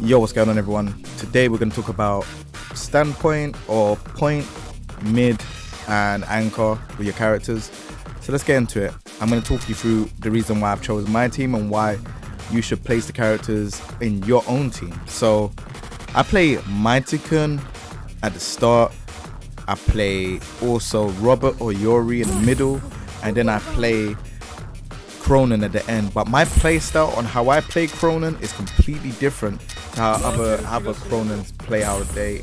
Yo, what's going on, everyone? Today we're going to talk about standpoint or point, mid and anchor with your characters. So let's get into it. I'm going to talk you through the reason why I've chosen my team and why you should place the characters in your own team. So I play Mythican at the start. I play also Robert or Yori in the middle, and then I play Cronin at the end. But my playstyle on how I play Cronin is completely different to how other Cronins play out. They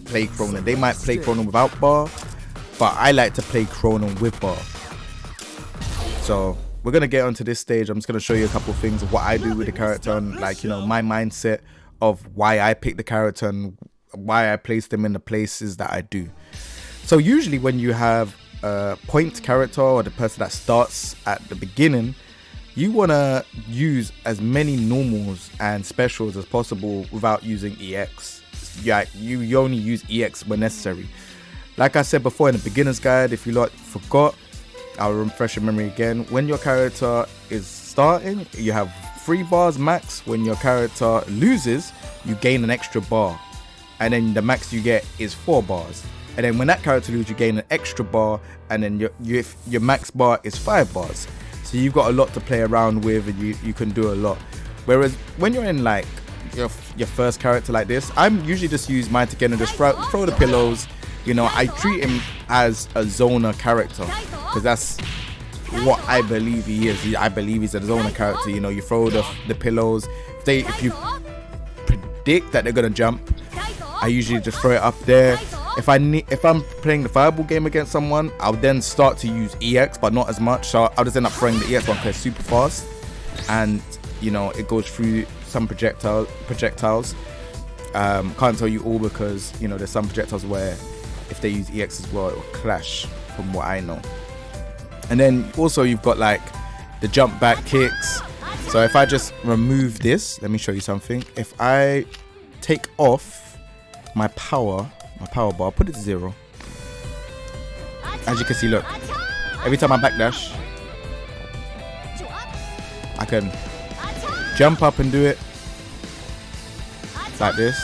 play Cronin. They might play Cronin without bar, but I like to play Cronin with bar. So we're gonna get onto this stage. I'm just gonna show you a couple of things of what I do with the character and, like, you know, my mindset of why I pick the character and why I place them in the places that I do. So usually when you have a point character or the person that starts at the beginning, you want to use as many normals and specials as possible without using EX. Yeah, you only use EX when necessary. Like I said before in the beginner's guide, if you lot forgot, I'll refresh your memory again. When your character is starting, you have 3 bars max. When your character loses, you gain an extra bar, and then the max you get is 4 bars. And then when that character loses, you gain an extra bar, and then your max bar is 5 bars. So you've got a lot to play around with, and you can do a lot. Whereas when you're in like your first character like this, I'm usually just use Mythican and just throw the pillows. You know, I treat him as a zoner character because that's what I believe he is. I believe he's a zoner character. You know, you throw the pillows. If you predict that they're gonna jump, I usually just throw it up there. If I'm playing the fireball game against someone, I'll then start to use EX, but not as much. So I'll just end up throwing the EX one because it's super fast, and you know, it goes through some projectiles. Can't tell you all because, you know, there's some projectiles where if they use EX as well, it will clash, from what I know. And then also you've got like the jump back kicks. So if I just remove this, let me show you something. If I take off my power bar, put it to 0. As you can see, look, every time I backdash, I can jump up and do it like this.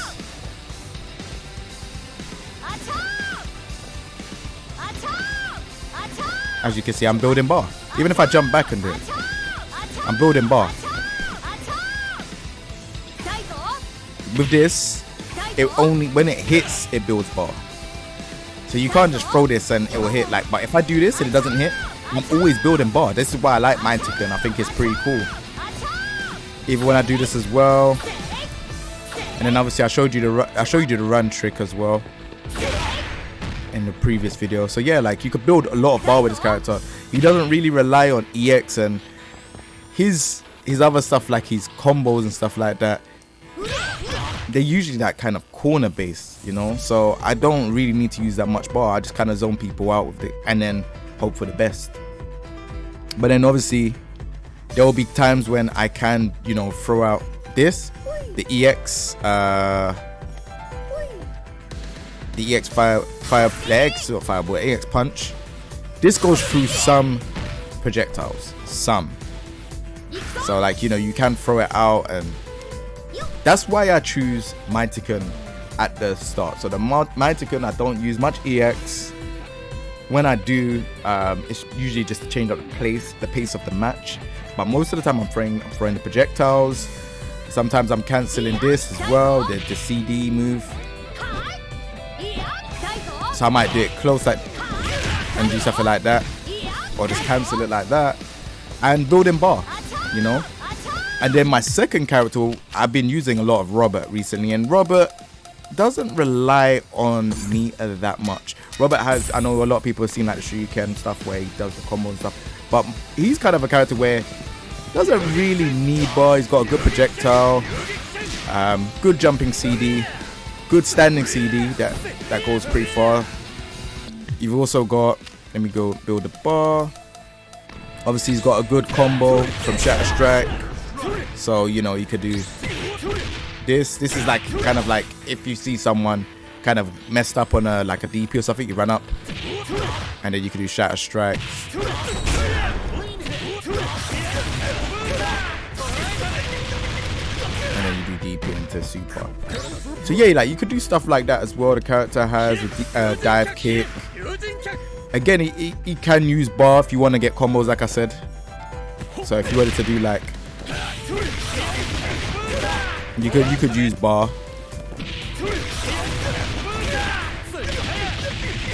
As you can see, I'm building bar. Even if I jump back and do it, I'm building bar. With this, it only when it hits, it builds bar. So you can't just throw this and it will hit. Like, but if I do this and it doesn't hit, I'm always building bar. This is why I like Mythican. I think it's pretty cool. Even when I do this as well. And then obviously I showed you the run trick as well in the previous video. So yeah, like, you could build a lot of bar with this character. He doesn't really rely on EX and his other stuff, like his combos and stuff like that. They're usually that kind of corner based, you know, so I don't really need to use that much bar. I just kind of zone people out with it and then hope for the best. But then obviously there will be times when I can, you know, throw out the EX fireball, EX punch. This goes through some projectiles, some. So, like, you know, you can throw it out, and that's why I choose Mythican at the start. So the Mythican, I don't use much EX. When I do, it's usually just to change up the pace of the match. But most of the time I'm throwing the projectiles. Sometimes I'm cancelling this as well, the CD move. So I might do it close like and do something like that, or just cancel it like that and building bar, you know. And then my second character, I've been using a lot of Robert recently, and Robert doesn't rely on me that much. Robert has, I know a lot of people have seen like the Shuriken stuff where he does the combo and stuff, but he's kind of a character where doesn't really need bar. He's got a good projectile, good jumping CD, good standing CD that goes pretty far. You've also got, let me go build a bar. Obviously he's got a good combo from Shatter Strike. So, you know, you could do this. This is like kind of like if you see someone kind of messed up on a DP or something, you run up and then you can do Shatter Strike. And then you do deep into super. So yeah, like you could do stuff like that as well. The character has a dive kick. Again, he can use bar if you want to get combos, like I said. So if you wanted to do like, you could use bar.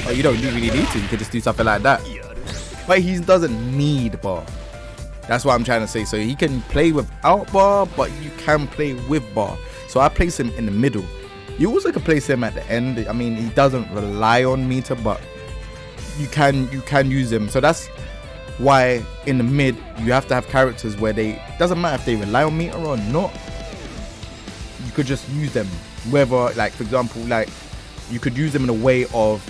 Oh, you don't really need to. You could just do something like that. But he doesn't need bar. That's what I'm trying to say. So he can play without bar, but you can play with bar. So I place him in the middle. You also can place him at the end. I mean, he doesn't rely on meter, but you can use him. So that's why in the mid you have to have characters where doesn't matter if they rely on meter or not. You could just use them. Whether, like, for example, like you could use them in a way of,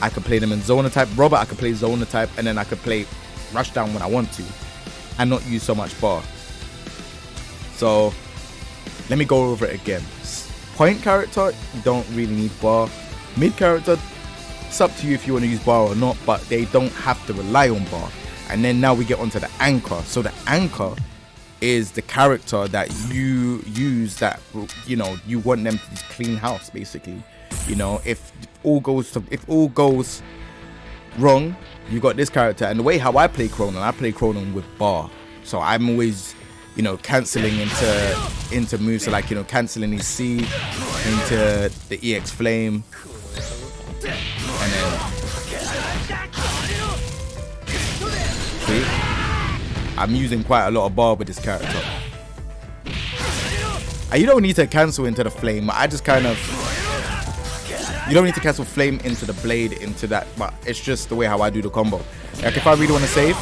I could play them in zoner type. Robert, I could play zoner type, and then I could play rushdown when I want to, and not use so much bar. So let me go over it again. Point character, you don't really need bar. Mid character, it's up to you if you want to use bar or not, but they don't have to rely on bar. And then now we get onto the anchor. So the anchor is the character that you use that, you know, you want them to clean house, basically. You know, if all goes wrong, you got this character. And the way how I play Cronin with bar. So I'm always, you know, cancelling into moves. So like, you know, cancelling his C into the EX Flame. And then, see? I'm using quite a lot of bar with this character. And you don't need to cancel into the flame. I just kind of, you don't need to cancel flame into the blade, into that, but it's just the way how I do the combo. Like if I really want to save,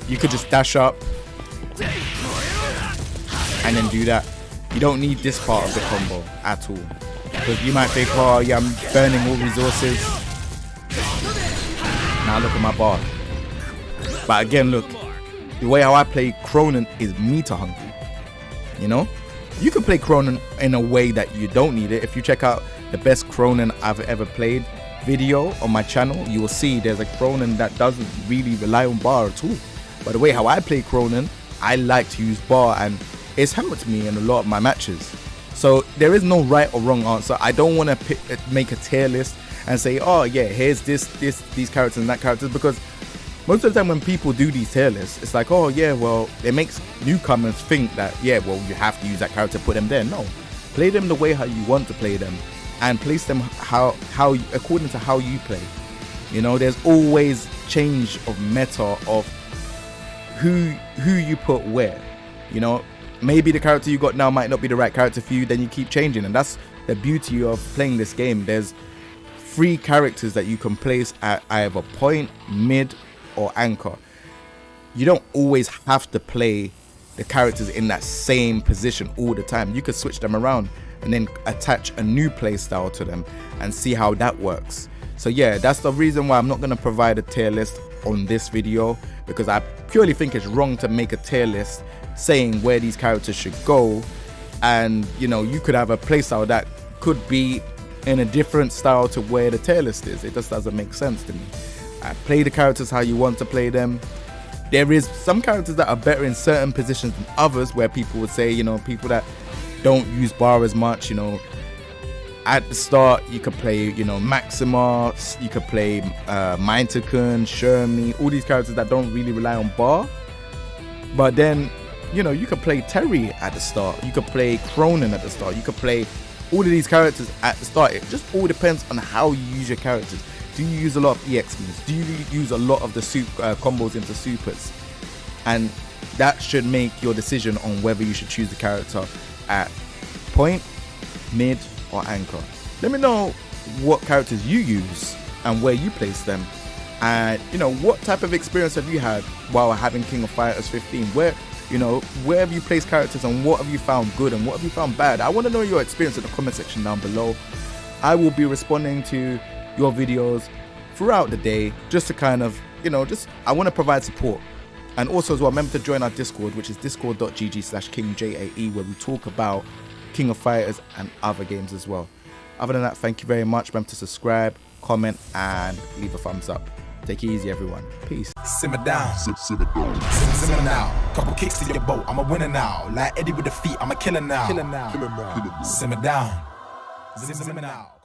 you could just dash up and then do that. You don't need this part of the combo at all, because you might think, oh yeah, I'm burning all resources. Now look at my bar. But again, look, the way how I play Cronin is meter hungry. You know, you can play Cronin in a way that you don't need it. If you check out the best Cronin I've ever played video on my channel, you will see there's a Cronin that doesn't really rely on bar at all. But the way how I play Cronin, I like to use bar, and it's helped me in a lot of my matches. So there is no right or wrong answer. I don't want to make a tier list and say, oh yeah, here's these characters and that characters, because most of the time when people do these tier lists, it's like, oh yeah, well, it makes newcomers think that, yeah, well, you have to use that character, put them there. No, play them the way how you want to play them, and place them how according to how you play. You know, there's always change of meta of who you put where. You know, maybe the character you got now might not be the right character for you, then you keep changing, and that's the beauty of playing this game. There's 3 characters that you can place at either point, mid, or anchor. You don't always have to play the characters in that same position all the time. You could switch them around and then attach a new play style to them and see how that works. So yeah, that's the reason why I'm not going to provide a tier list on this video, because I purely think it's wrong to make a tier list saying where these characters should go, and you know, you could have a play style that could be in a different style to where the tier list is. It just doesn't make sense to me. Play the characters how you want to play them. There is some characters that are better in certain positions than others, where people would say, you know, people that don't use bar as much, you know, at the start you could play, you know, Maxima, you could play Maintakun, Shermie, all these characters that don't really rely on bar. But then, you know, you could play Terry at the start, you could play Cronin at the start, you could play all of these characters at the start. It just all depends on how you use your characters. Do you use a lot of EX moves? Do you use a lot of the combos into supers? And that should make your decision on whether you should choose the character at point, mid, or anchor. Let me know what characters you use and where you place them, and you know, what type of experience have you had while having King of Fighters 15? Where, you know, where have you placed characters, and what have you found good and what have you found bad? I want to know your experience in the comment section down below. I will be responding to your videos throughout the day, just to kind of, you know, just, I want to provide support. And also as well, remember to join our Discord, which is discord.gg/KingJAE, where we talk about King of Fighters and other games as well. Other than that, thank you very much. Remember to subscribe, comment, and leave a thumbs up. Take it easy, everyone. Peace. simmer down. Simmer now. Couple kicks to your boat, I'm a winner now. Like Eddie with the feet, I'm a killer now. Simmer down. Simmer now.